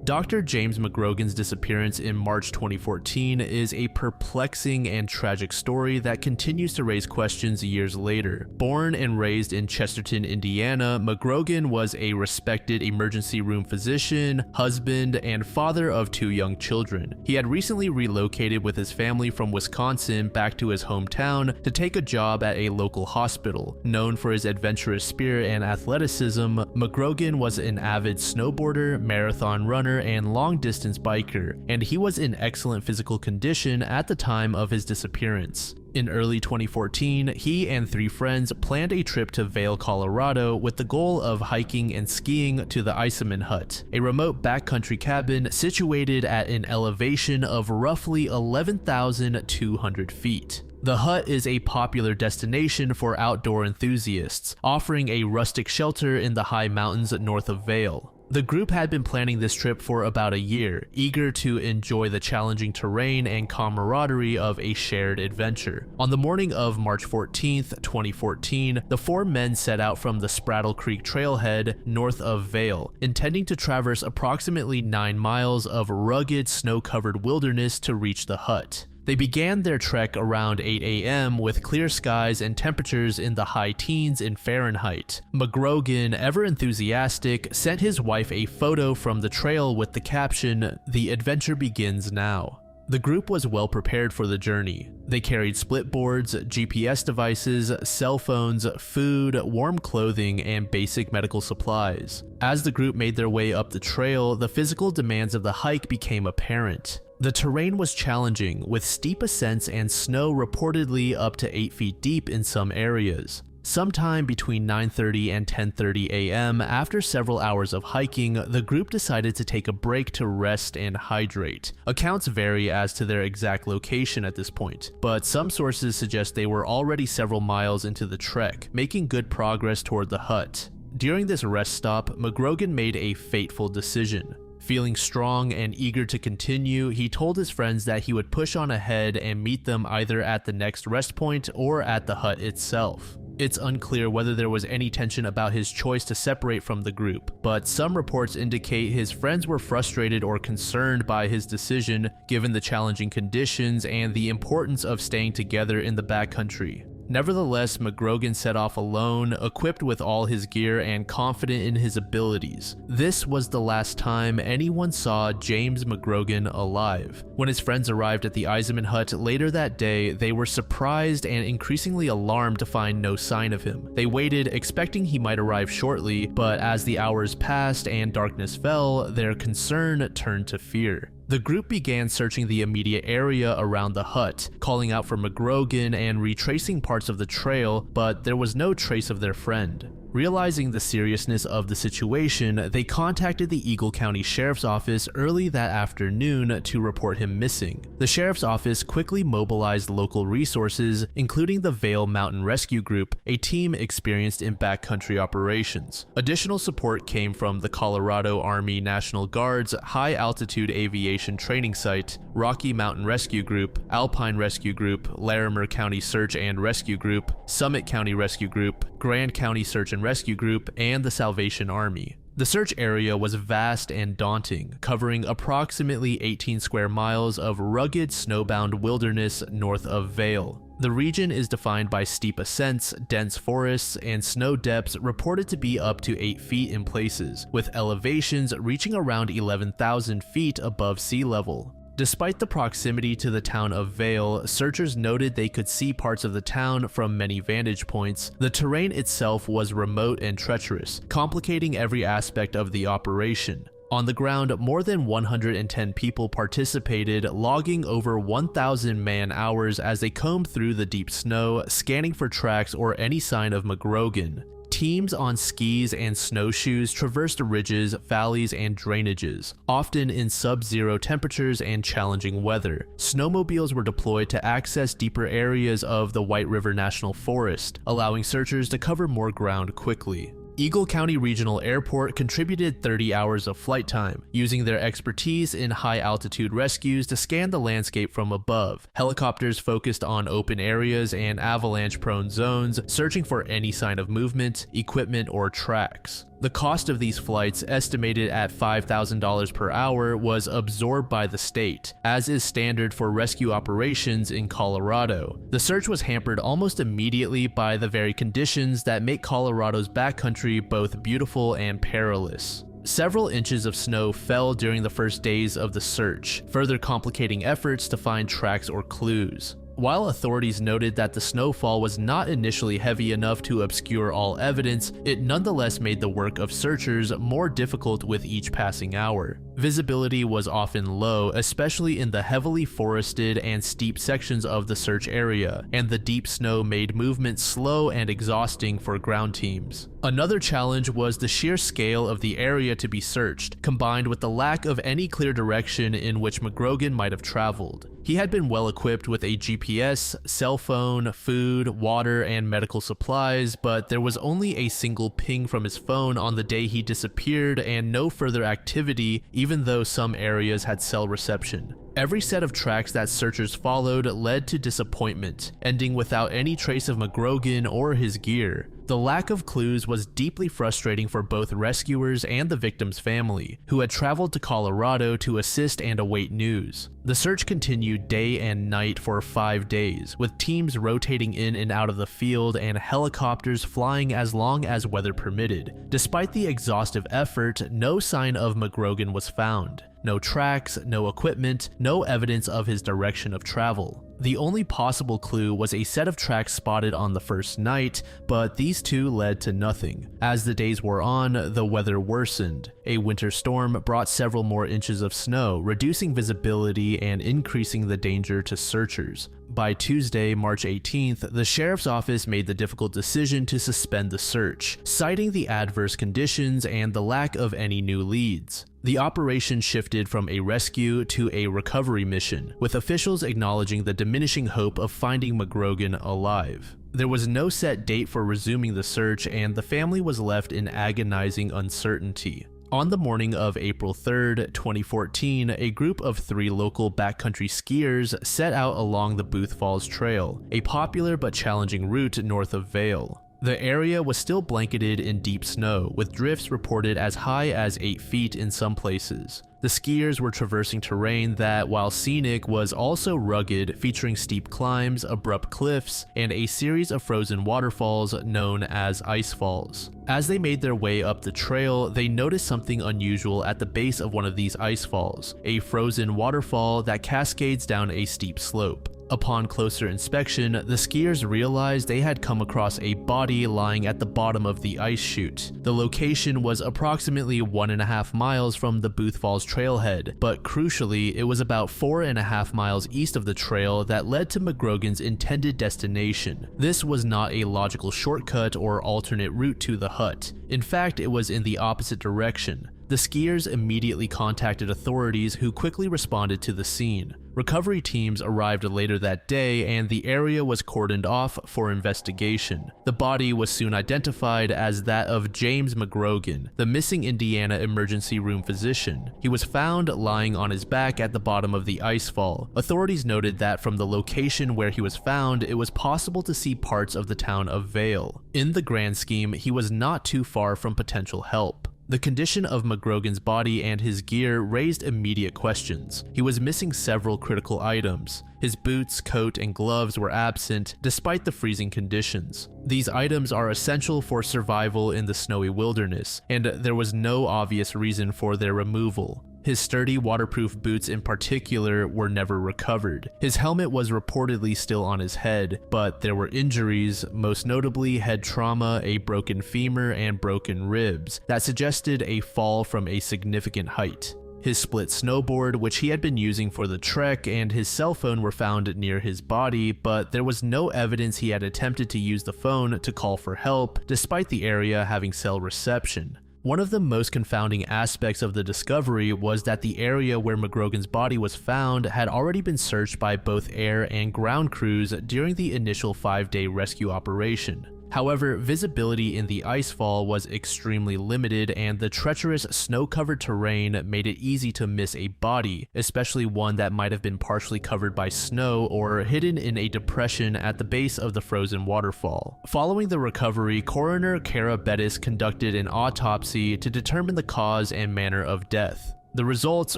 Dr. James McGrogan's disappearance in March 2014 is a perplexing and tragic story that continues to raise questions years later. Born and raised in Chesterton, Indiana, McGrogan was a respected emergency room physician, husband, and father of 2 young children. He had recently relocated with his family from Wisconsin back to his hometown to take a job at a local hospital. Known for his adventurous spirit and athleticism, McGrogan was an avid snowboarder, marathon runner, and long-distance biker, and he was in excellent physical condition at the time of his disappearance. In early 2014, he and 3 friends planned a trip to Vail, Colorado with the goal of hiking and skiing to the Iceberg Hut, a remote backcountry cabin situated at an elevation of roughly 11,200 feet. The hut is a popular destination for outdoor enthusiasts, offering a rustic shelter in the high mountains north of Vail. The group had been planning this trip for about a year, eager to enjoy the challenging terrain and camaraderie of a shared adventure. On the morning of March 14th, 2014, the 4 men set out from the Spraddle Creek trailhead north of Vail, intending to traverse approximately 9 miles of rugged, snow-covered wilderness to reach the hut. They began their trek around 8 a.m. with clear skies and temperatures in the high teens in Fahrenheit. McGrogan, ever enthusiastic, sent his wife a photo from the trail with the caption, "The adventure begins now." The group was well prepared for the journey. They carried split boards, GPS devices, cell phones, food, warm clothing, and basic medical supplies. As the group made their way up the trail, the physical demands of the hike became apparent. The terrain was challenging, with steep ascents and snow reportedly up to 8 feet deep in some areas. Sometime between 9:30 and 10:30 a.m., after several hours of hiking, the group decided to take a break to rest and hydrate. Accounts vary as to their exact location at this point, but some sources suggest they were already several miles into the trek, making good progress toward the hut. During this rest stop, McGrogan made a fateful decision. Feeling strong and eager to continue, he told his friends that he would push on ahead and meet them either at the next rest point or at the hut itself. It's unclear whether there was any tension about his choice to separate from the group, but some reports indicate his friends were frustrated or concerned by his decision given the challenging conditions and the importance of staying together in the backcountry. Nevertheless, McGrogan set off alone, equipped with all his gear and confident in his abilities. This was the last time anyone saw James McGrogan alive. When his friends arrived at the Iceberg Hut later that day, they were surprised and increasingly alarmed to find no sign of him. They waited, expecting he might arrive shortly, but as the hours passed and darkness fell, their concern turned to fear. The group began searching the immediate area around the hut, calling out for McGrogan and retracing parts of the trail, but there was no trace of their friend. Realizing the seriousness of the situation, they contacted the Eagle County Sheriff's Office early that afternoon to report him missing. The Sheriff's Office quickly mobilized local resources, including the Vail Mountain Rescue Group, a team experienced in backcountry operations. Additional support came from the Colorado Army National Guard's High Altitude Aviation Training Site, Rocky Mountain Rescue Group, Alpine Rescue Group, Larimer County Search and Rescue Group, Summit County Rescue Group, Grand County Search and Rescue Group, and the Salvation Army. The search area was vast and daunting, covering approximately 18 square miles of rugged snowbound wilderness north of Vail. The region is defined by steep ascents, dense forests, and snow depths reported to be up to 8 feet in places, with elevations reaching around 11,000 feet above sea level. Despite the proximity to the town of Vail, searchers noted they could see parts of the town from many vantage points. The terrain itself was remote and treacherous, complicating every aspect of the operation. On the ground, more than 110 people participated, logging over 1,000 man-hours as they combed through the deep snow, scanning for tracks or any sign of McGrogan. Teams on skis and snowshoes traversed ridges, valleys, and drainages, often in sub-zero temperatures and challenging weather. Snowmobiles were deployed to access deeper areas of the White River National Forest, allowing searchers to cover more ground quickly. Eagle County Regional Airport contributed 30 hours of flight time, using their expertise in high-altitude rescues to scan the landscape from above. Helicopters focused on open areas and avalanche-prone zones, searching for any sign of movement, equipment, or tracks. The cost of these flights, estimated at $5,000 per hour, was absorbed by the state, as is standard for rescue operations in Colorado. The search was hampered almost immediately by the very conditions that make Colorado's backcountry both beautiful and perilous. Several inches of snow fell during the first days of the search, further complicating efforts to find tracks or clues. While authorities noted that the snowfall was not initially heavy enough to obscure all evidence, it nonetheless made the work of searchers more difficult with each passing hour. Visibility was often low, especially in the heavily forested and steep sections of the search area, and the deep snow made movement slow and exhausting for ground teams. Another challenge was the sheer scale of the area to be searched, combined with the lack of any clear direction in which McGrogan might have traveled. He had been well equipped with a GPS, cell phone, food, water, and medical supplies, but there was only a single ping from his phone on the day he disappeared and no further activity, even though some areas had cell reception. Every set of tracks that searchers followed led to disappointment, ending without any trace of McGrogan or his gear. The lack of clues was deeply frustrating for both rescuers and the victim's family, who had traveled to Colorado to assist and await news. The search continued day and night for 5 days, with teams rotating in and out of the field and helicopters flying as long as weather permitted. Despite the exhaustive effort, no sign of McGrogan was found. No tracks, no equipment, no evidence of his direction of travel. The only possible clue was a set of tracks spotted on the first night, but these two led to nothing. As the days wore on, the weather worsened. A winter storm brought several more inches of snow, reducing visibility and increasing the danger to searchers. By Tuesday, March 18th, the sheriff's office made the difficult decision to suspend the search, citing the adverse conditions and the lack of any new leads. The operation shifted from a rescue to a recovery mission, with officials acknowledging the diminishing hope of finding McGrogan alive. There was no set date for resuming the search, and the family was left in agonizing uncertainty. On the morning of April 3rd, 2014, a group of 3 local backcountry skiers set out along the Booth Falls Trail, a popular but challenging route north of Vail. The area was still blanketed in deep snow, with drifts reported as high as 8 feet in some places. The skiers were traversing terrain that, while scenic, was also rugged, featuring steep climbs, abrupt cliffs, and a series of frozen waterfalls known as ice falls. As they made their way up the trail, they noticed something unusual at the base of one of these ice falls, a frozen waterfall that cascades down a steep slope. Upon closer inspection, the skiers realized they had come across a body lying at the bottom of the ice chute. The location was approximately 1.5 miles from the Booth Falls trailhead, but crucially, it was about 4.5 miles east of the trail that led to McGrogan's intended destination. This was not a logical shortcut or alternate route to the hut. In fact, it was in the opposite direction. The skiers immediately contacted authorities, who quickly responded to the scene. Recovery teams arrived later that day, and the area was cordoned off for investigation. The body was soon identified as that of James McGrogan, the missing Indiana emergency room physician. He was found lying on his back at the bottom of the ice fall. Authorities noted that from the location where he was found, it was possible to see parts of the town of Vail. In the grand scheme, he was not too far from potential help. The condition of McGrogan's body and his gear raised immediate questions. He was missing several critical items. His boots, coat, and gloves were absent, despite the freezing conditions. These items are essential for survival in the snowy wilderness, and there was no obvious reason for their removal. His sturdy, waterproof boots in particular were never recovered. His helmet was reportedly still on his head, but there were injuries, most notably head trauma, a broken femur, and broken ribs, that suggested a fall from a significant height. His split snowboard, which he had been using for the trek, and his cell phone were found near his body, but there was no evidence he had attempted to use the phone to call for help, despite the area having cell reception. One of the most confounding aspects of the discovery was that the area where McGrogan's body was found had already been searched by both air and ground crews during the initial 5-day rescue operation. However, visibility in the icefall was extremely limited, and the treacherous snow-covered terrain made it easy to miss a body, especially one that might have been partially covered by snow or hidden in a depression at the base of the frozen waterfall. Following the recovery, coroner Kara Bettis conducted an autopsy to determine the cause and manner of death. The results,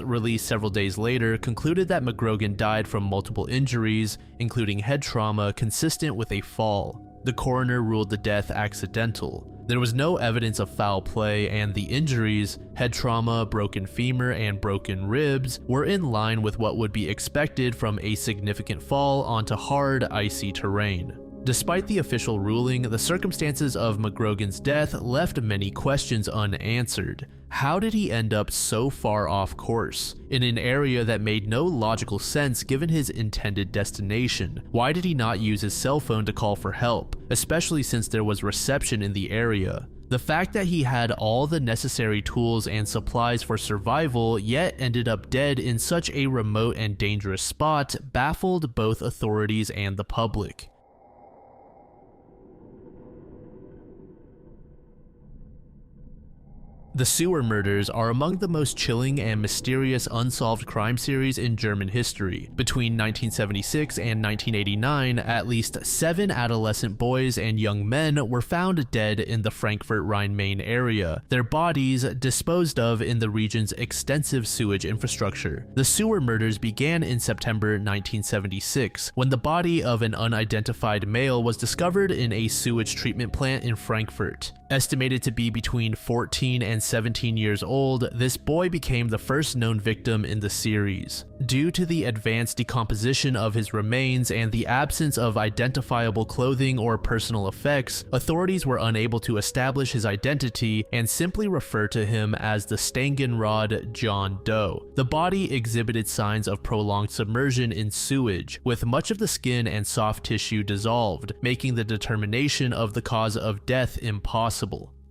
released several days later, concluded that McGrogan died from multiple injuries, including head trauma consistent with a fall. The coroner ruled the death accidental. There was no evidence of foul play, and the injuries, head trauma, broken femur, and broken ribs, were in line with what would be expected from a significant fall onto hard, icy terrain. Despite the official ruling, the circumstances of McGrogan's death left many questions unanswered. How did he end up so far off course, in an area that made no logical sense given his intended destination? Why did he not use his cell phone to call for help, especially since there was reception in the area? The fact that he had all the necessary tools and supplies for survival yet ended up dead in such a remote and dangerous spot baffled both authorities and the public. The sewer murders are among the most chilling and mysterious unsolved crime series in German history. Between 1976 and 1989, at least 7 adolescent boys and young men were found dead in the Frankfurt Rhine-Main area, their bodies disposed of in the region's extensive sewage infrastructure. The sewer murders began in September 1976, when the body of an unidentified male was discovered in a sewage treatment plant in Frankfurt. Estimated to be between 14 and 17 years old, this boy became the first known victim in the series. Due to the advanced decomposition of his remains and the absence of identifiable clothing or personal effects, authorities were unable to establish his identity and simply refer to him as the Stangenrod John Doe. The body exhibited signs of prolonged submersion in sewage, with much of the skin and soft tissue dissolved, making the determination of the cause of death impossible.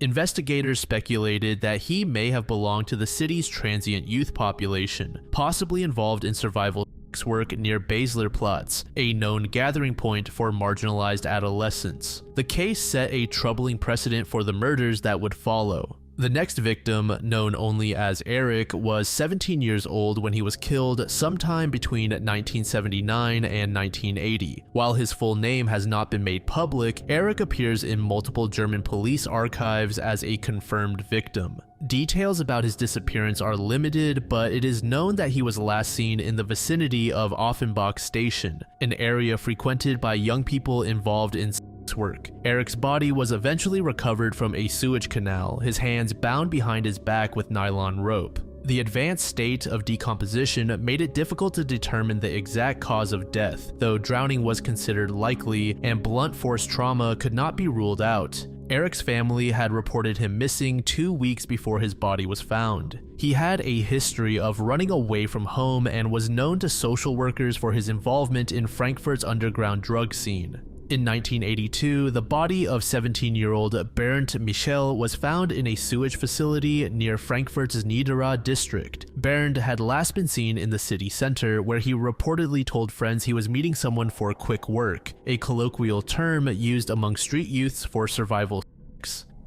Investigators speculated that he may have belonged to the city's transient youth population, possibly involved in survival work near Baslerplatz, a known gathering point for marginalized adolescents. The case set a troubling precedent for the murders that would follow. The next victim, known only as Eric, was 17 years old when he was killed sometime between 1979 and 1980. While his full name has not been made public, Eric appears in multiple German police archives as a confirmed victim. Details about his disappearance are limited, but it is known that he was last seen in the vicinity of Offenbach Station, an area frequented by young people involved in work. Eric's body was eventually recovered from a sewage canal, his hands bound behind his back with nylon rope. The advanced state of decomposition made it difficult to determine the exact cause of death, though drowning was considered likely and blunt force trauma could not be ruled out. Eric's family had reported him missing 2 weeks before his body was found. He had a history of running away from home and was known to social workers for his involvement in Frankfurt's underground drug scene. In 1982, the body of 17-year-old Bernd Michel was found in a sewage facility near Frankfurt's Niederrad district. Bernd had last been seen in the city center, where he reportedly told friends he was meeting someone for quick work, a colloquial term used among street youths for survival.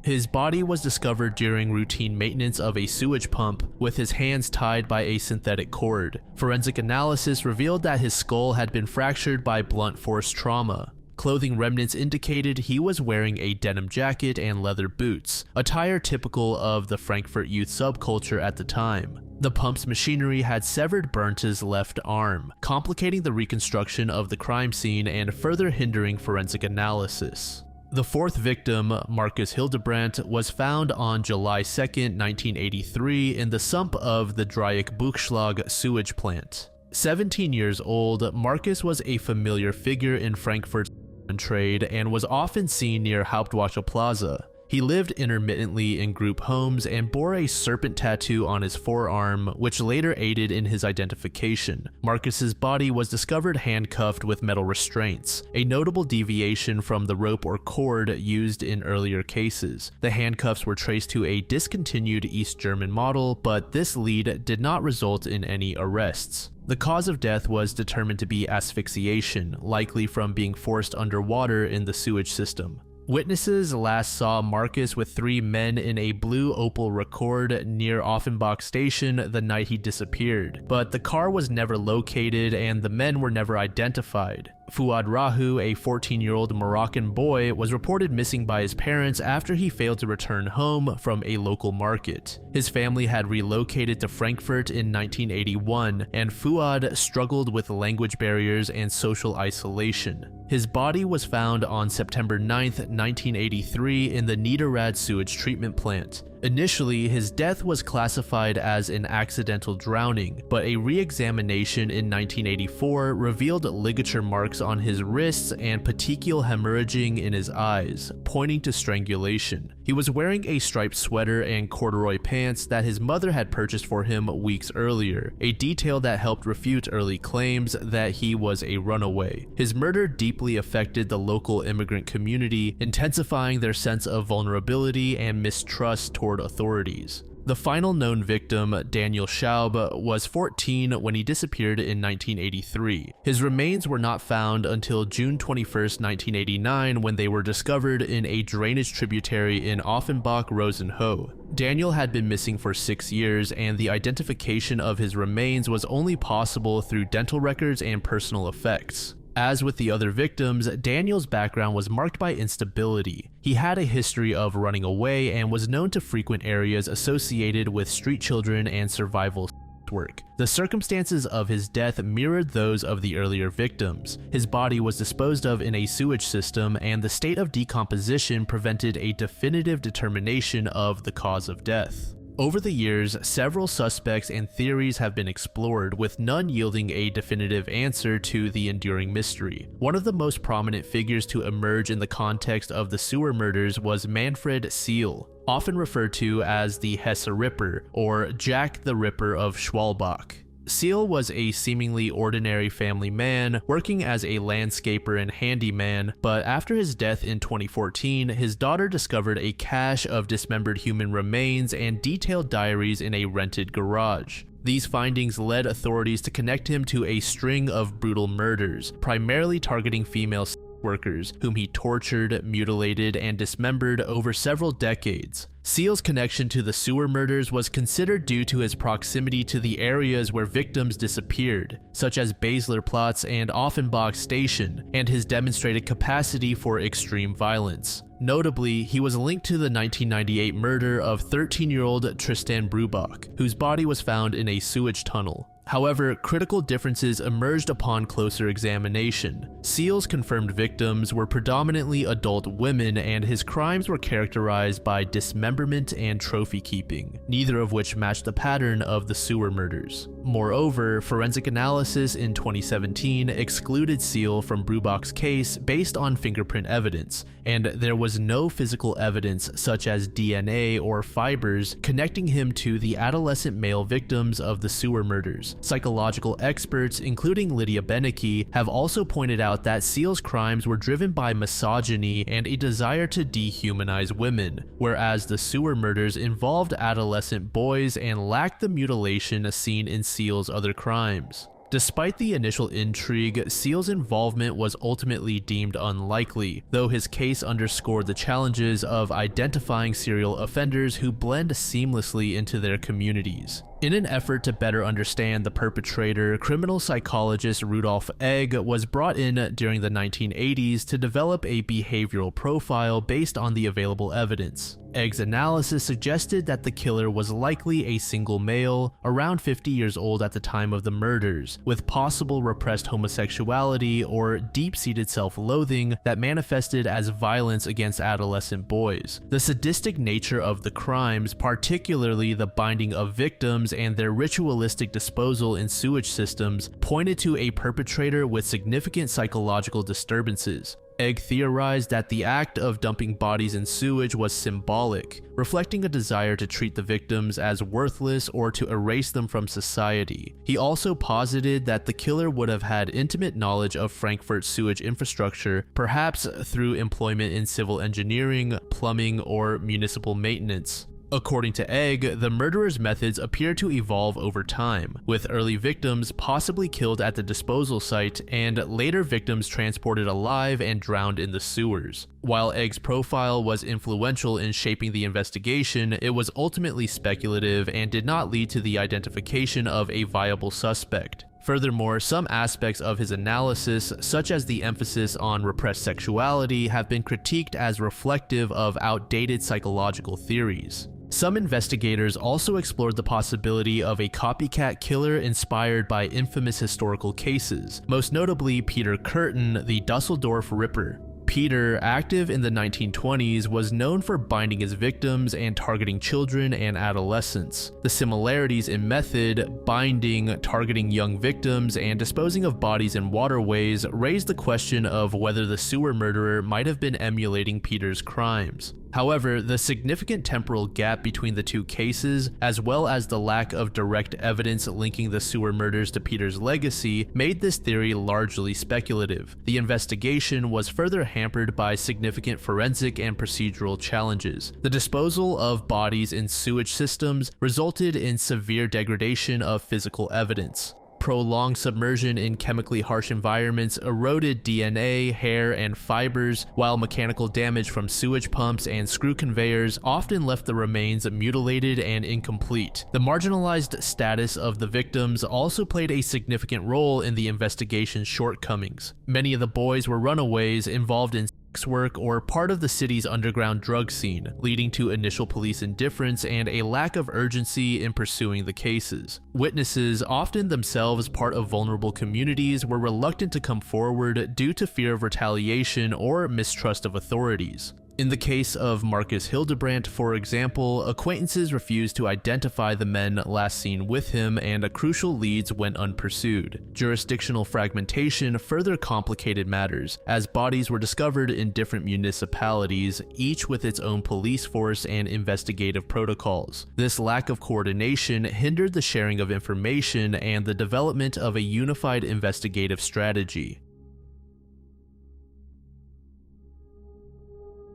His body was discovered during routine maintenance of a sewage pump, with his hands tied by a synthetic cord. Forensic analysis revealed that his skull had been fractured by blunt force trauma. Clothing remnants indicated he was wearing a denim jacket and leather boots, attire typical of the Frankfurt youth subculture at the time. The pump's machinery had severed Bernte's left arm, complicating the reconstruction of the crime scene and further hindering forensic analysis. The fourth victim, Marcus Hildebrandt, was found on July 2, 1983 in the sump of the Dreieck Buchschlag sewage plant. 17 years old, Marcus was a familiar figure in Frankfurt's trade and was often seen near Hauptwache Plaza. He lived intermittently in group homes and bore a serpent tattoo on his forearm, which later aided in his identification. Marcus's body was discovered handcuffed with metal restraints, a notable deviation from the rope or cord used in earlier cases. The handcuffs were traced to a discontinued East German model, but this lead did not result in any arrests. The cause of death was determined to be asphyxiation, likely from being forced underwater in the sewage system. Witnesses last saw Marcus with 3 men in a blue Opel Rekord near Offenbach station the night he disappeared, but the car was never located and the men were never identified. Fuad Rahu, a 14-year-old Moroccan boy, was reported missing by his parents after he failed to return home from a local market. His family had relocated to Frankfurt in 1981, and Fuad struggled with language barriers and social isolation. His body was found on September 9, 1983 in the Niederrad sewage treatment plant. Initially, his death was classified as an accidental drowning, but a re-examination in 1984 revealed ligature marks on his wrists and petechial hemorrhaging in his eyes, pointing to strangulation. He was wearing a striped sweater and corduroy pants that his mother had purchased for him weeks earlier, a detail that helped refute early claims that he was a runaway. His murder deeply affected the local immigrant community, intensifying their sense of vulnerability and mistrust toward authorities. The final known victim, Daniel Schaub, was 14 when he disappeared in 1983. His remains were not found until June 21, 1989, when they were discovered in a drainage tributary in Offenbach-Rosenhoe. Daniel had been missing for 6 years, and the identification of his remains was only possible through dental records and personal effects. As with the other victims, Daniel's background was marked by instability. He had a history of running away and was known to frequent areas associated with street children and survival work. The circumstances of his death mirrored those of the earlier victims. His body was disposed of in a sewage system, and the state of decomposition prevented a definitive determination of the cause of death. Over the years, several suspects and theories have been explored, with none yielding a definitive answer to the enduring mystery. One of the most prominent figures to emerge in the context of the sewer murders was Manfred Seal, often referred to as the Hesse Ripper, or Jack the Ripper of Schwalbach. Seal was a seemingly ordinary family man working as a landscaper and handyman, but after his death in 2014, his daughter discovered a cache of dismembered human remains and detailed diaries in a rented garage. These findings led authorities to connect him to a string of brutal murders, primarily targeting female workers, whom he tortured, mutilated, and dismembered over several decades. Seal's connection to the sewer murders was considered due to his proximity to the areas where victims disappeared, such as Baslerplatz and Offenbach Station, and his demonstrated capacity for extreme violence. Notably, he was linked to the 1998 murder of 13-year-old Tristan Brubach, whose body was found in a sewage tunnel. However, critical differences emerged upon closer examination. Seal's confirmed victims were predominantly adult women, and his crimes were characterized by dismemberment and trophy keeping, neither of which matched the pattern of the sewer murders. Moreover, forensic analysis in 2017 excluded Seal from Brubach's case based on fingerprint evidence, and there was no physical evidence such as DNA or fibers connecting him to the adolescent male victims of the sewer murders. Psychological experts, including Lydia Benecke, have also pointed out that Seal's crimes were driven by misogyny and a desire to dehumanize women, whereas the sewer murders involved adolescent boys and lacked the mutilation seen in Seal's other crimes. Despite the initial intrigue, Seal's involvement was ultimately deemed unlikely, though his case underscored the challenges of identifying serial offenders who blend seamlessly into their communities. In an effort to better understand the perpetrator, criminal psychologist Rudolf Egg was brought in during the 1980s to develop a behavioral profile based on the available evidence. Egg's analysis suggested that the killer was likely a single male, around 50 years old at the time of the murders, with possible repressed homosexuality or deep-seated self-loathing that manifested as violence against adolescent boys. The sadistic nature of the crimes, particularly the binding of victims and their ritualistic disposal in sewage systems, pointed to a perpetrator with significant psychological disturbances. Egg theorized that the act of dumping bodies in sewage was symbolic, reflecting a desire to treat the victims as worthless or to erase them from society. He also posited that the killer would have had intimate knowledge of Frankfurt's sewage infrastructure, perhaps through employment in civil engineering, plumbing, or municipal maintenance. According to Egg, the murderer's methods appear to evolve over time, with early victims possibly killed at the disposal site and later victims transported alive and drowned in the sewers. While Egg's profile was influential in shaping the investigation, it was ultimately speculative and did not lead to the identification of a viable suspect. Furthermore, some aspects of his analysis, such as the emphasis on repressed sexuality, have been critiqued as reflective of outdated psychological theories. Some investigators also explored the possibility of a copycat killer inspired by infamous historical cases, most notably Peter Kürten, the Dusseldorf Ripper. Peter, active in the 1920s, was known for binding his victims and targeting children and adolescents. The similarities in method, binding, targeting young victims, and disposing of bodies in waterways raised the question of whether the sewer murderer might have been emulating Peter's crimes. However, the significant temporal gap between the two cases, as well as the lack of direct evidence linking the sewer murders to Peter's legacy, made this theory largely speculative. The investigation was further hampered by significant forensic and procedural challenges. The disposal of bodies in sewage systems resulted in severe degradation of physical evidence. Prolonged submersion in chemically harsh environments eroded DNA, hair, and fibers, while mechanical damage from sewage pumps and screw conveyors often left the remains mutilated and incomplete. The marginalized status of the victims also played a significant role in the investigation's shortcomings. Many of the boys were runaways involved in work or part of the city's underground drug scene, leading to initial police indifference and a lack of urgency in pursuing the cases. Witnesses, often themselves part of vulnerable communities, were reluctant to come forward due to fear of retaliation or mistrust of authorities. In the case of Marcus Hildebrandt, for example, acquaintances refused to identify the men last seen with him, and crucial leads went unpursued. Jurisdictional fragmentation further complicated matters, as bodies were discovered in different municipalities, each with its own police force and investigative protocols. This lack of coordination hindered the sharing of information and the development of a unified investigative strategy.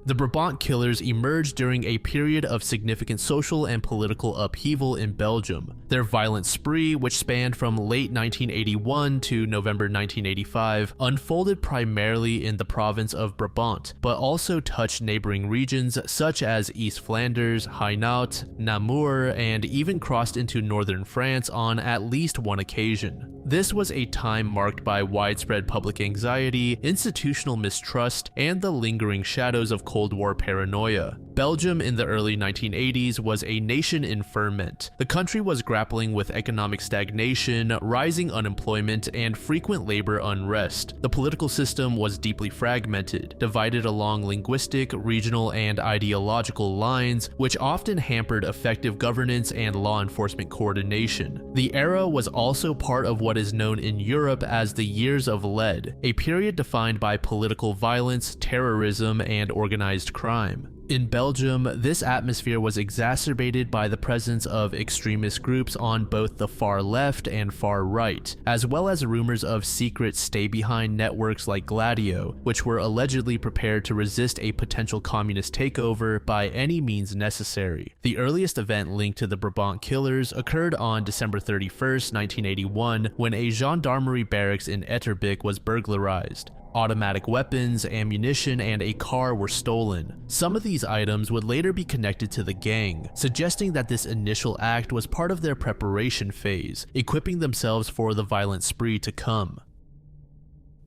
The Brabant killers emerged during a period of significant social and political upheaval in Belgium. Their violent spree, which spanned from late 1981 to November 1985, unfolded primarily in the province of Brabant, but also touched neighboring regions such as East Flanders, Hainaut, Namur, and even crossed into northern France on at least one occasion. This was a time marked by widespread public anxiety, institutional mistrust, and the lingering shadows of Cold War paranoia. Belgium in the early 1980s was a nation in ferment. The country was grappling with economic stagnation, rising unemployment, and frequent labor unrest. The political system was deeply fragmented, divided along linguistic, regional, and ideological lines, which often hampered effective governance and law enforcement coordination. The era was also part of what is known in Europe as the Years of Lead, a period defined by political violence, terrorism, and organized crime. In Belgium, this atmosphere was exacerbated by the presence of extremist groups on both the far left and far right, as well as rumors of secret stay-behind networks like Gladio, which were allegedly prepared to resist a potential communist takeover by any means necessary. The earliest event linked to the Brabant killers occurred on December 31st, 1981, when a gendarmerie barracks in Etterbeek was burglarized. Automatic weapons, ammunition, and a car were stolen. Some of these items would later be connected to the gang, suggesting that this initial act was part of their preparation phase, equipping themselves for the violent spree to come.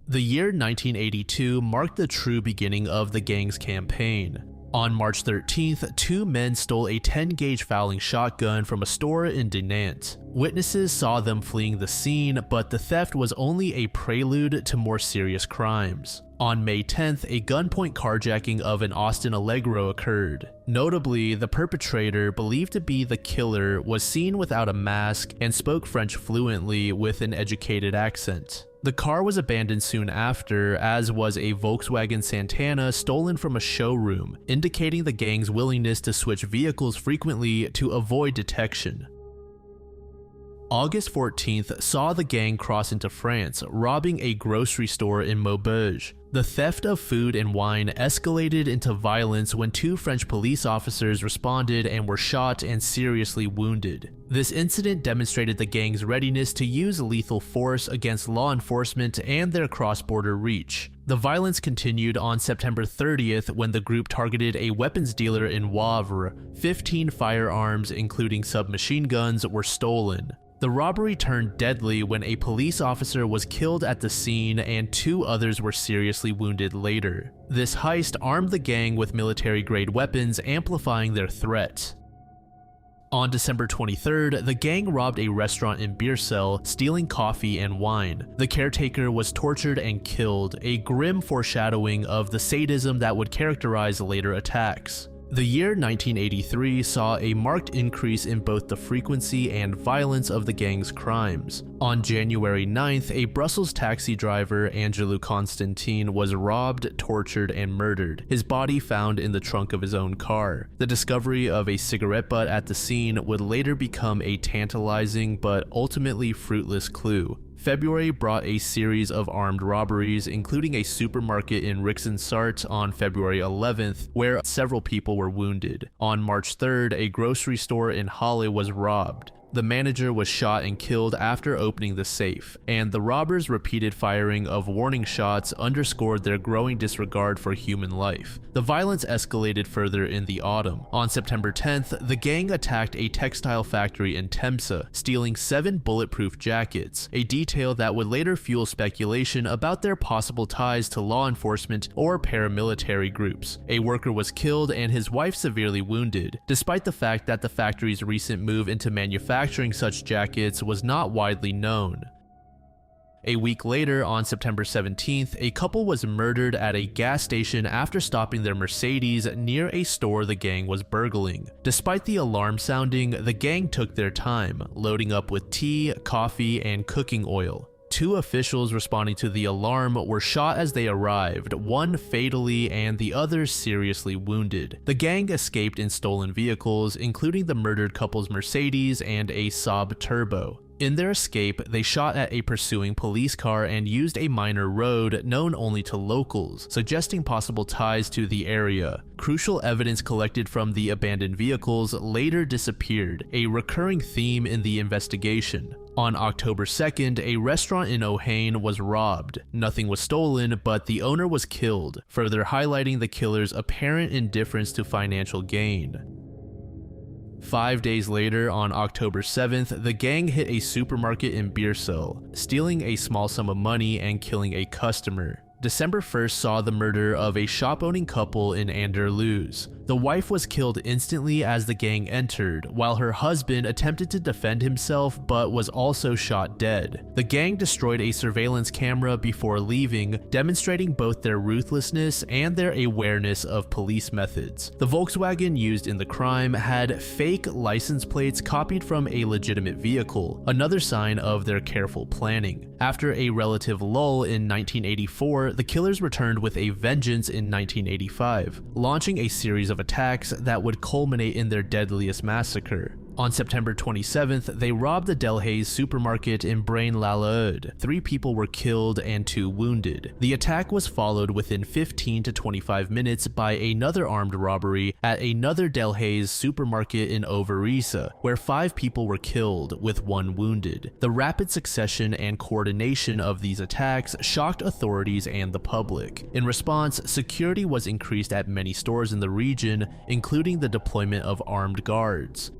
The year 1982 marked the true beginning of the gang's campaign. On March 13th, two men stole a 10-gauge fouling shotgun from a store in Dinant. Witnesses saw them fleeing the scene, but the theft was only a prelude to more serious crimes. On May 10th, a gunpoint carjacking of an Austin Allegro occurred. Notably, the perpetrator, believed to be the killer, was seen without a mask and spoke French fluently with an educated accent. The car was abandoned soon after, as was a Volkswagen Santana stolen from a showroom, indicating the gang's willingness to switch vehicles frequently to avoid detection. August 14th saw the gang cross into France, robbing a grocery store in Maubeuge. The theft of food and wine escalated into violence when 2 French police officers responded and were shot and seriously wounded. This incident demonstrated the gang's readiness to use lethal force against law enforcement and their cross-border reach. The violence continued on September 30th when the group targeted a weapons dealer in Wavre. 15 firearms, including submachine guns, were stolen. The robbery turned deadly when a police officer was killed at the scene and 2 others were seriously wounded later. This heist armed the gang with military-grade weapons, amplifying their threat. On December 23rd, the gang robbed a restaurant in Biercell, stealing coffee and wine. The caretaker was tortured and killed, a grim foreshadowing of the sadism that would characterize later attacks. The year 1983 saw a marked increase in both the frequency and violence of the gang's crimes. On January 9th, a Brussels taxi driver, Angelou Constantin, was robbed, tortured, and murdered, his body found in the trunk of his own car. The discovery of a cigarette butt at the scene would later become a tantalizing but ultimately fruitless clue. February brought a series of armed robberies, including a supermarket in Rixensart on February 11th, where several people were wounded. On March 3rd, a grocery store in Halle was robbed. The manager was shot and killed after opening the safe, and the robbers' repeated firing of warning shots underscored their growing disregard for human life. The violence escalated further in the autumn. On September 10th, the gang attacked a textile factory in Temse, stealing 7 bulletproof jackets, a detail that would later fuel speculation about their possible ties to law enforcement or paramilitary groups. A worker was killed and his wife severely wounded, despite the fact that the factory's recent move into manufacturing such jackets was not widely known. A week later, on September 17th, a couple was murdered at a gas station after stopping their Mercedes near a store the gang was burgling. Despite the alarm sounding, the gang took their time, loading up with tea, coffee, and cooking oil. 2 officials responding to the alarm were shot as they arrived, one fatally and the other seriously wounded. The gang escaped in stolen vehicles, including the murdered couple's Mercedes and a Saab Turbo. In their escape, they shot at a pursuing police car and used a minor road known only to locals, suggesting possible ties to the area. Crucial evidence collected from the abandoned vehicles later disappeared, a recurring theme in the investigation. On October 2nd, a restaurant in Ohain was robbed. Nothing was stolen, but the owner was killed, further highlighting the killer's apparent indifference to financial gain. 5 days later, on October 7th, the gang hit a supermarket in Biercell, stealing a small sum of money and killing a customer. December 1st saw the murder of a shop-owning couple in Anderlecht. The wife was killed instantly as the gang entered, while her husband attempted to defend himself but was also shot dead. The gang destroyed a surveillance camera before leaving, demonstrating both their ruthlessness and their awareness of police methods. The Volkswagen used in the crime had fake license plates copied from a legitimate vehicle, another sign of their careful planning. After a relative lull in 1984, the killers returned with a vengeance in 1985, launching a series of attacks that would culminate in their deadliest massacre. On September 27th, they robbed the Delhaize supermarket in Braine-l'Alleud. 3 people were killed and 2 wounded. The attack was followed within 15 to 25 minutes by another armed robbery at another Delhaize supermarket in Overijse, where 5 people were killed, with 1 wounded. The rapid succession and coordination of these attacks shocked authorities and the public. In response, security was increased at many stores in the region, including the deployment of armed guards.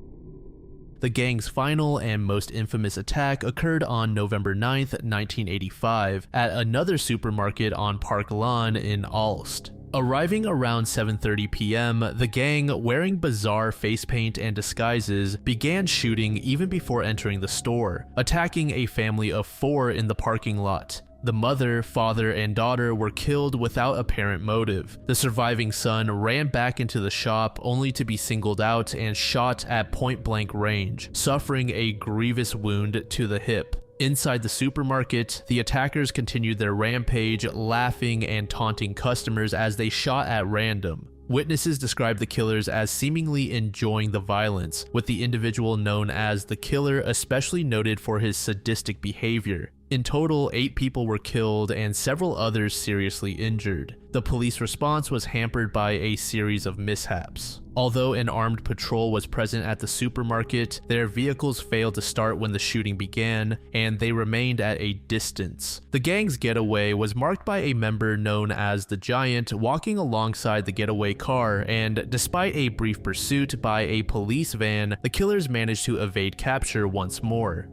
The gang's final and most infamous attack occurred on November 9th, 1985, at another supermarket on Park Lawn in Aalst. Arriving around 7:30 p.m., the gang, wearing bizarre face paint and disguises, began shooting even before entering the store, attacking a family of 4 in the parking lot. The mother, father, and daughter were killed without apparent motive. The surviving son ran back into the shop only to be singled out and shot at point-blank range, suffering a grievous wound to the hip. Inside the supermarket, the attackers continued their rampage, laughing and taunting customers as they shot at random. Witnesses described the killers as seemingly enjoying the violence, with the individual known as the killer especially noted for his sadistic behavior. In total, 8 people were killed and several others seriously injured. The police response was hampered by a series of mishaps. Although an armed patrol was present at the supermarket, their vehicles failed to start when the shooting began, and they remained at a distance. The gang's getaway was marked by a member known as the Giant walking alongside the getaway car, and despite a brief pursuit by a police van, the killers managed to evade capture once more.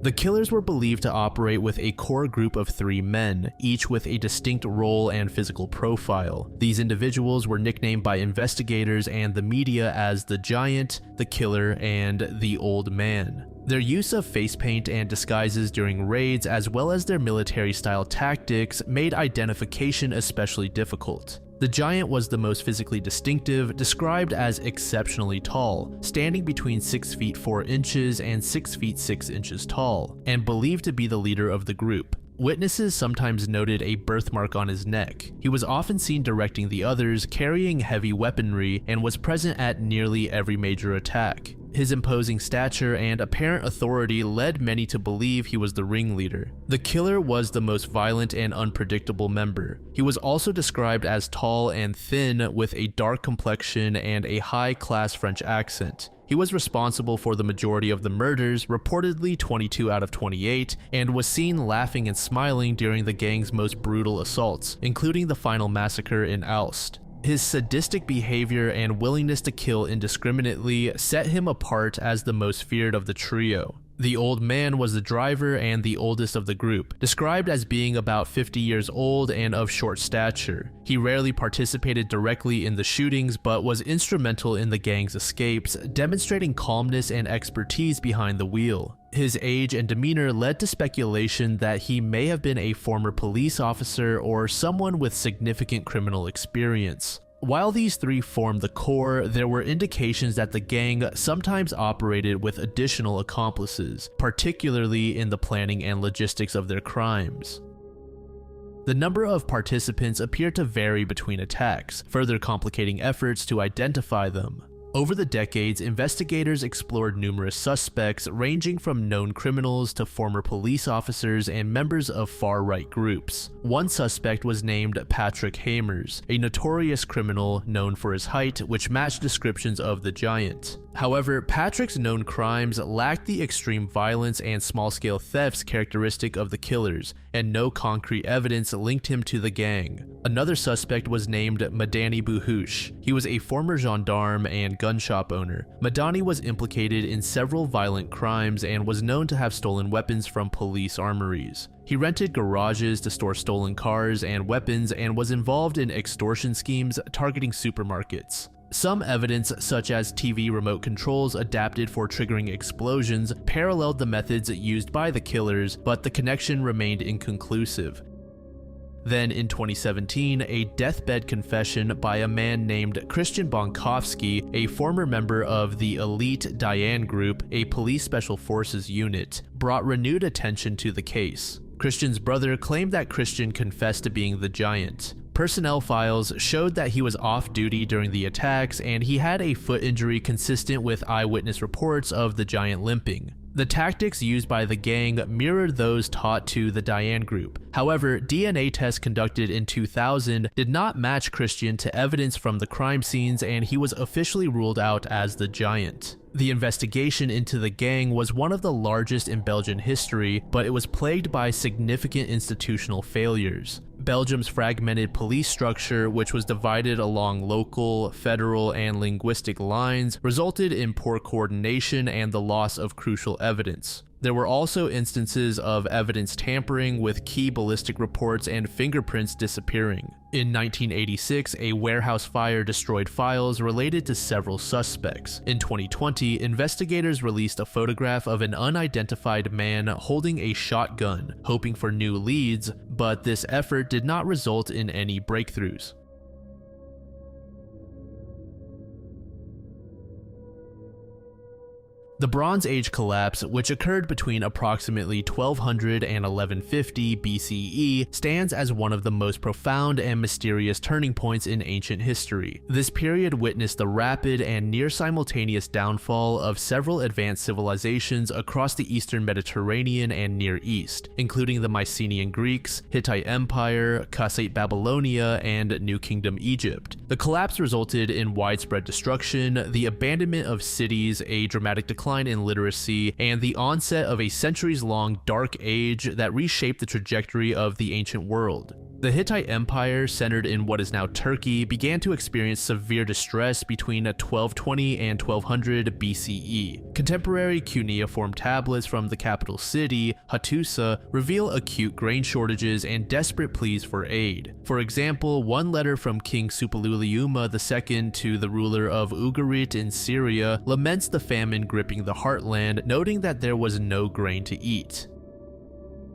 The killers were believed to operate with a core group of 3 men, each with a distinct role and physical profile. These individuals were nicknamed by investigators and the media as the Giant, the Killer, and the Old Man. Their use of face paint and disguises during raids, as well as their military-style tactics, made identification especially difficult. The Giant was the most physically distinctive, described as exceptionally tall, standing between 6 feet 4 inches and 6 feet 6 inches tall, and believed to be the leader of the group. Witnesses sometimes noted a birthmark on his neck. He was often seen directing the others, carrying heavy weaponry, and was present at nearly every major attack. His imposing stature and apparent authority led many to believe he was the ringleader. The killer was the most violent and unpredictable member. He was also described as tall and thin, with a dark complexion and a high-class French accent. He was responsible for the majority of the murders, reportedly 22 out of 28, and was seen laughing and smiling during the gang's most brutal assaults, including the final massacre in Aalst. His sadistic behavior and willingness to kill indiscriminately set him apart as the most feared of the trio. The Old Man was the driver and the oldest of the group, described as being about 50 years old and of short stature. He rarely participated directly in the shootings, but was instrumental in the gang's escapes, demonstrating calmness and expertise behind the wheel. His age and demeanor led to speculation that he may have been a former police officer or someone with significant criminal experience. While these 3 formed the core, there were indications that the gang sometimes operated with additional accomplices, particularly in the planning and logistics of their crimes. The number of participants appeared to vary between attacks, further complicating efforts to identify them. Over the decades, investigators explored numerous suspects ranging from known criminals to former police officers and members of far-right groups. One suspect was named Patrick Hamers, a notorious criminal known for his height, which matched descriptions of the Giant. However, Patrick's known crimes lacked the extreme violence and small-scale thefts characteristic of the killers, and no concrete evidence linked him to the gang. Another suspect was named Madani Buhush. He was a former gendarme and gun shop owner. Madani was implicated in several violent crimes and was known to have stolen weapons from police armories. He rented garages to store stolen cars and weapons and was involved in extortion schemes targeting supermarkets. Some evidence, such as TV remote controls adapted for triggering explosions, paralleled the methods used by the killers, but the connection remained inconclusive. Then in 2017, a deathbed confession by a man named Christian Bonkowski, a former member of the elite Diane Group, a police special forces unit, brought renewed attention to the case. Christian's brother claimed that Christian confessed to being the Giant. Personnel files showed that he was off duty during the attacks and he had a foot injury consistent with eyewitness reports of the Giant limping. The tactics used by the gang mirrored those taught to the Diane Group. However, DNA tests conducted in 2000 did not match Christian to evidence from the crime scenes, and he was officially ruled out as the Giant. The investigation into the gang was one of the largest in Belgian history, but it was plagued by significant institutional failures. Belgium's fragmented police structure, which was divided along local, federal, and linguistic lines, resulted in poor coordination and the loss of crucial evidence. There were also instances of evidence tampering, with key ballistic reports and fingerprints disappearing. In 1986, a warehouse fire destroyed files related to several suspects. In 2020, investigators released a photograph of an unidentified man holding a shotgun, hoping for new leads, but this effort did not result in any breakthroughs. The Bronze Age collapse, which occurred between approximately 1200 and 1150 BCE, stands as one of the most profound and mysterious turning points in ancient history. This period witnessed the rapid and near-simultaneous downfall of several advanced civilizations across the Eastern Mediterranean and Near East, including the Mycenaean Greeks, Hittite Empire, Kassite Babylonia, and New Kingdom Egypt. The collapse resulted in widespread destruction, the abandonment of cities, a dramatic decline in literacy, and the onset of a centuries-long dark age that reshaped the trajectory of the ancient world. The Hittite Empire, centered in what is now Turkey, began to experience severe distress between 1220 and 1200 BCE. Contemporary cuneiform tablets from the capital city, Hattusa, reveal acute grain shortages and desperate pleas for aid. For example, one letter from King Suppiluliuma II to the ruler of Ugarit in Syria laments the famine gripping the heartland, noting that there was no grain to eat.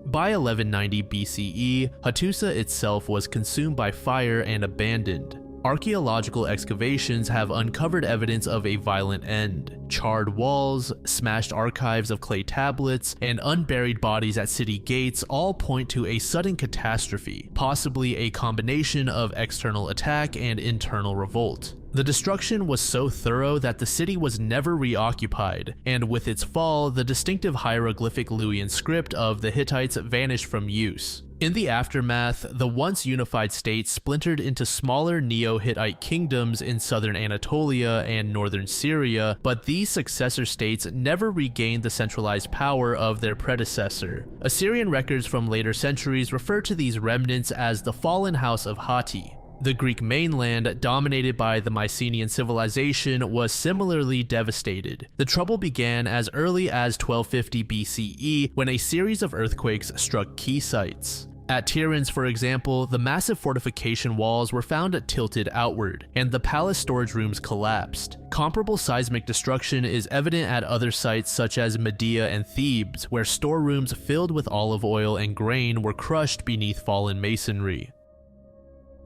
By 1190 BCE, Hattusa itself was consumed by fire and abandoned. Archaeological excavations have uncovered evidence of a violent end. Charred walls, smashed archives of clay tablets, and unburied bodies at city gates all point to a sudden catastrophe, possibly a combination of external attack and internal revolt. The destruction was so thorough that the city was never reoccupied, and with its fall, the distinctive hieroglyphic Luwian script of the Hittites vanished from use. In the aftermath, the once unified state splintered into smaller Neo-Hittite kingdoms in southern Anatolia and northern Syria, but these successor states never regained the centralized power of their predecessor. Assyrian records from later centuries refer to these remnants as the fallen house of Hatti. The Greek mainland, dominated by the Mycenaean civilization, was similarly devastated. The trouble began as early as 1250 BCE when a series of earthquakes struck key sites. At Tiryns, for example, the massive fortification walls were found tilted outward, and the palace storage rooms collapsed. Comparable seismic destruction is evident at other sites such as Medea and Thebes, where storerooms filled with olive oil and grain were crushed beneath fallen masonry.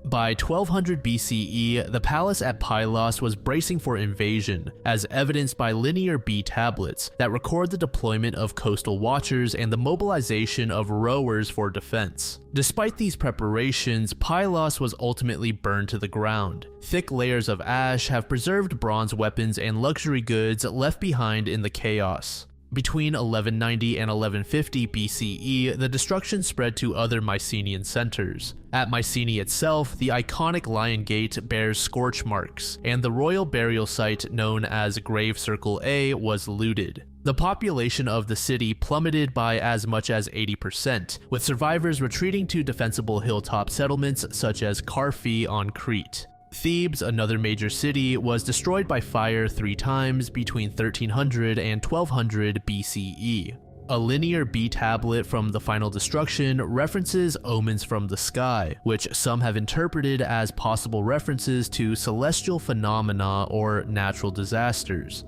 By 1200 BCE, the palace at Pylos was bracing for invasion, as evidenced by linear B tablets that record the deployment of coastal watchers and the mobilization of rowers for defense. Despite these preparations, Pylos was ultimately burned to the ground. Thick layers of ash have preserved bronze weapons and luxury goods left behind in the chaos. Between 1190 and 1150 BCE, the destruction spread to other Mycenaean centers. At Mycenae itself, the iconic Lion Gate bears scorch marks, and the royal burial site known as Grave Circle A was looted. The population of the city plummeted by as much as 80%, with survivors retreating to defensible hilltop settlements such as Carphi on Crete. Thebes, another major city, was destroyed by fire 3 times between 1300 and 1200 BCE. A linear B tablet from the final destruction references omens from the sky, which some have interpreted as possible references to celestial phenomena or natural disasters.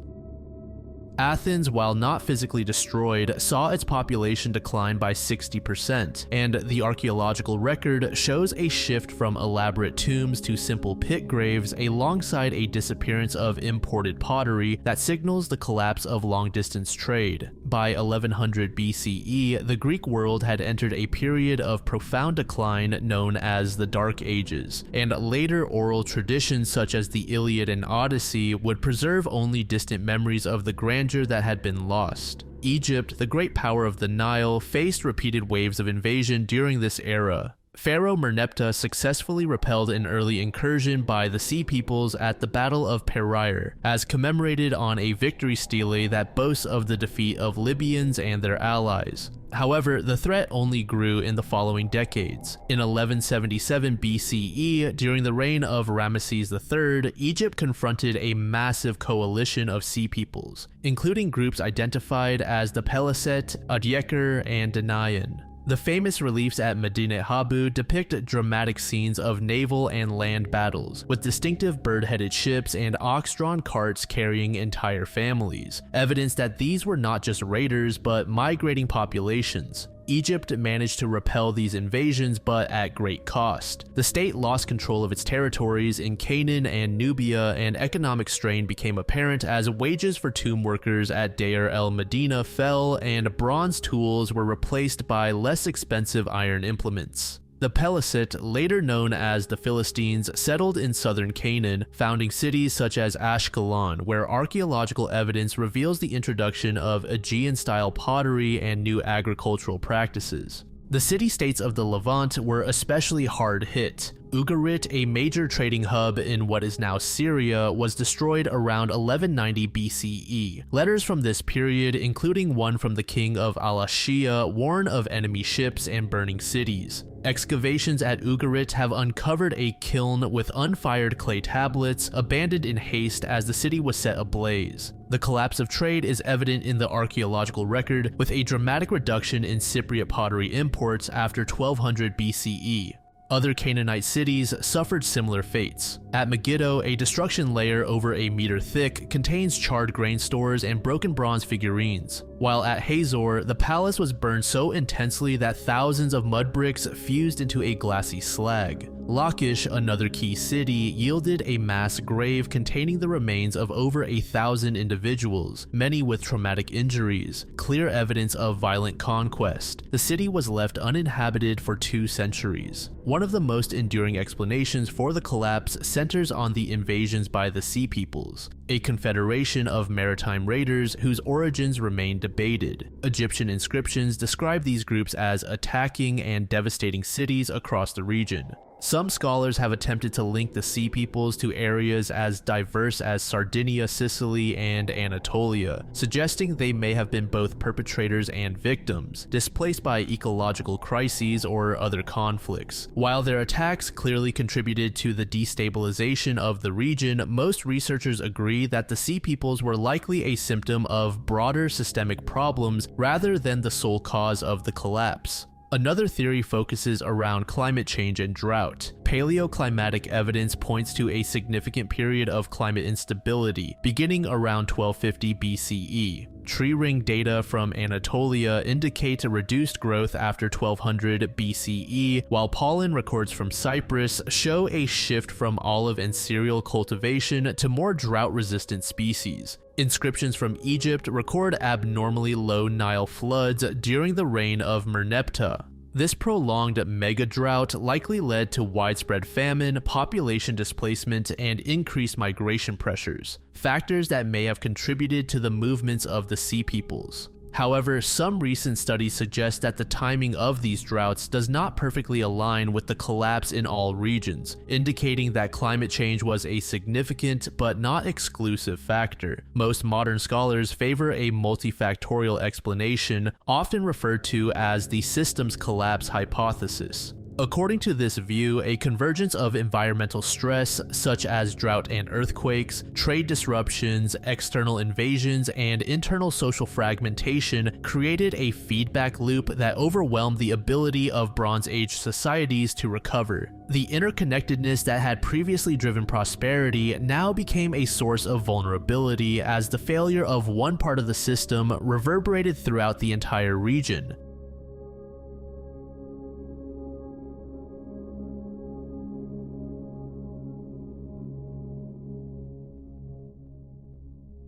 Athens, while not physically destroyed, saw its population decline by 60%, and the archaeological record shows a shift from elaborate tombs to simple pit graves alongside a disappearance of imported pottery that signals the collapse of long-distance trade. By 1100 BCE, the Greek world had entered a period of profound decline known as the Dark Ages, and later oral traditions such as the Iliad and Odyssey would preserve only distant memories of the grandeur that had been lost. Egypt, the great power of the Nile, faced repeated waves of invasion during this era. Pharaoh Merneptah successfully repelled an early incursion by the Sea Peoples at the Battle of Pereire, as commemorated on a victory stele that boasts of the defeat of Libyans and their allies. However, the threat only grew in the following decades. In 1177 BCE, during the reign of Ramesses III, Egypt confronted a massive coalition of Sea Peoples, including groups identified as the Peliset, Adyekar, and Danayan. The famous reliefs at Medinet Habu depict dramatic scenes of naval and land battles, with distinctive bird-headed ships and ox-drawn carts carrying entire families, evidence that these were not just raiders but migrating populations. Egypt managed to repel these invasions, but at great cost. The state lost control of its territories in Canaan and Nubia, and economic strain became apparent as wages for tomb workers at Deir el-Medina fell and bronze tools were replaced by less expensive iron implements. The Pelesit, later known as the Philistines, settled in southern Canaan, founding cities such as Ashkelon, where archaeological evidence reveals the introduction of Aegean-style pottery and new agricultural practices. The city-states of the Levant were especially hard hit. Ugarit, a major trading hub in what is now Syria, was destroyed around 1190 BCE. Letters from this period, including one from the king of Al-Ashiyah, warn of enemy ships and burning cities. Excavations at Ugarit have uncovered a kiln with unfired clay tablets, abandoned in haste as the city was set ablaze. The collapse of trade is evident in the archaeological record, with a dramatic reduction in Cypriot pottery imports after 1200 BCE. Other Canaanite cities suffered similar fates. At Megiddo, a destruction layer over a meter thick contains charred grain stores and broken bronze figurines, while at Hazor, the palace was burned so intensely that thousands of mud bricks fused into a glassy slag. Lachish, another key city, yielded a mass grave containing the remains of over 1,000 individuals, many with traumatic injuries, clear evidence of violent conquest. The city was left uninhabited for 2 centuries. One of the most enduring explanations for the collapse centers on the invasions by the Sea Peoples, a confederation of maritime raiders whose origins remain debated. Egyptian inscriptions describe these groups as attacking and devastating cities across the region. Some scholars have attempted to link the Sea Peoples to areas as diverse as Sardinia, Sicily, and Anatolia, suggesting they may have been both perpetrators and victims, displaced by ecological crises or other conflicts. While their attacks clearly contributed to the destabilization of the region, most researchers agree that the Sea Peoples were likely a symptom of broader systemic problems rather than the sole cause of the collapse. Another theory focuses around climate change and drought. Paleoclimatic evidence points to a significant period of climate instability, beginning around 1250 BCE. Tree ring data from Anatolia indicate a reduced growth after 1200 BCE, while pollen records from Cyprus show a shift from olive and cereal cultivation to more drought-resistant species. Inscriptions from Egypt record abnormally low Nile floods during the reign of Merneptah. This prolonged mega-drought likely led to widespread famine, population displacement, and increased migration pressures, factors that may have contributed to the movements of the Sea Peoples. However, some recent studies suggest that the timing of these droughts does not perfectly align with the collapse in all regions, indicating that climate change was a significant but not exclusive factor. Most modern scholars favor a multifactorial explanation, often referred to as the systems collapse hypothesis. According to this view, a convergence of environmental stress, such as drought and earthquakes, trade disruptions, external invasions, and internal social fragmentation created a feedback loop that overwhelmed the ability of Bronze Age societies to recover. The interconnectedness that had previously driven prosperity now became a source of vulnerability as the failure of one part of the system reverberated throughout the entire region.